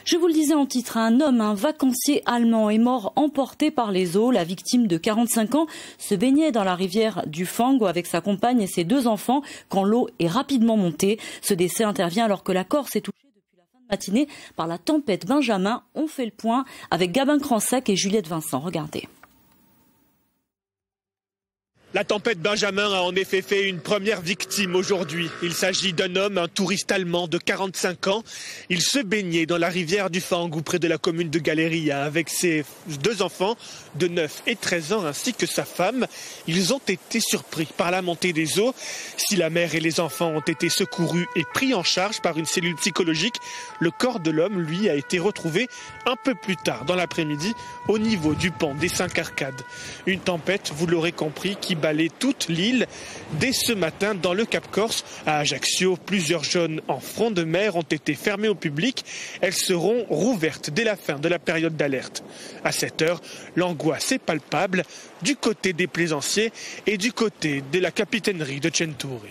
Je vous le disais en titre, un homme, un vacancier allemand, est mort emporté par les eaux. La victime de 45 ans se baignait dans la rivière du Fango avec sa compagne et ses 2 enfants quand l'eau est rapidement montée. Ce décès intervient alors que la Corse est touchée depuis la fin de matinée par la tempête Benjamin. On fait le point avec Gabin Cransac et Juliette Vincent. Regardez. La tempête Benjamin a en effet fait une première victime aujourd'hui. Il s'agit d'un homme, un touriste allemand de 45 ans. Il se baignait dans la rivière du Fangou près de la commune de Galeria avec ses 2 enfants de 9 et 13 ans ainsi que sa femme. Ils ont été surpris par la montée des eaux. Si la mère et les enfants ont été secourus et pris en charge par une cellule psychologique, le corps de l'homme, lui, a été retrouvé un peu plus tard dans l'après-midi au niveau du pont des 5 Arcades. Une tempête, vous l'aurez compris, qui balayer toute l'île. Dès ce matin, dans le Cap Corse, à Ajaccio, plusieurs zones en front de mer ont été fermées au public. Elles seront rouvertes dès la fin de la période d'alerte. À cette heure, l'angoisse est palpable du côté des plaisanciers et du côté de la capitainerie de Centuri.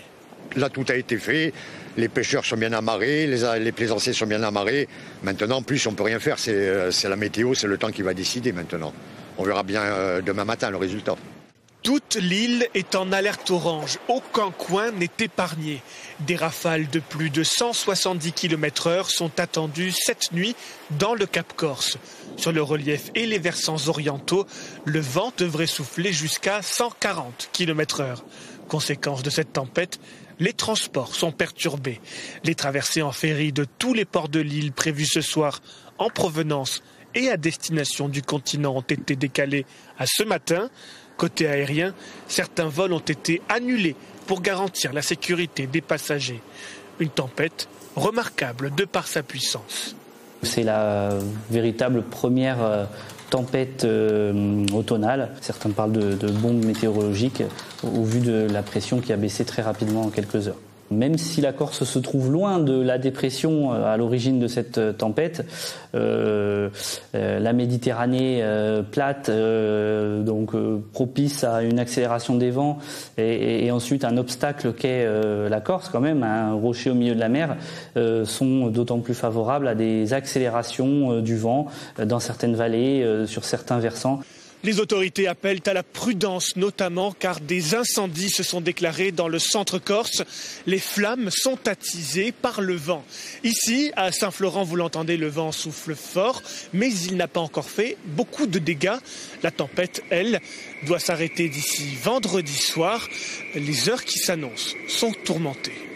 Là, tout a été fait. Les pêcheurs sont bien amarrés, les plaisanciers sont bien amarrés. Maintenant, en plus, on ne peut rien faire. C'est la météo, c'est le temps qui va décider maintenant. On verra bien demain matin le résultat. Toute l'île est en alerte orange. Aucun coin n'est épargné. Des rafales de plus de 170 km/h sont attendues cette nuit dans le Cap Corse. Sur le relief et les versants orientaux, le vent devrait souffler jusqu'à 140 km/h. Conséquence de cette tempête, les transports sont perturbés. Les traversées en ferry de tous les ports de l'île prévues ce soir en provenance et à destination du continent ont été décalées à ce matin. Côté aérien, certains vols ont été annulés pour garantir la sécurité des passagers. Une tempête remarquable de par sa puissance. C'est la véritable première tempête automnale. Certains parlent de bombe météorologique au vu de la pression qui a baissé très rapidement en quelques heures. Même si la Corse se trouve loin de la dépression à l'origine de cette tempête, la Méditerranée plate, donc propice à une accélération des vents et ensuite un obstacle qu'est la Corse quand même, un rocher au milieu de la mer, sont d'autant plus favorables à des accélérations du vent dans certaines vallées, sur certains versants. Les autorités appellent à la prudence, notamment car des incendies se sont déclarés dans le centre corse. Les flammes sont attisées par le vent. Ici, à Saint-Florent, vous l'entendez, le vent souffle fort, mais il n'a pas encore fait beaucoup de dégâts. La tempête, elle, doit s'arrêter d'ici vendredi soir. Les heures qui s'annoncent sont tourmentées.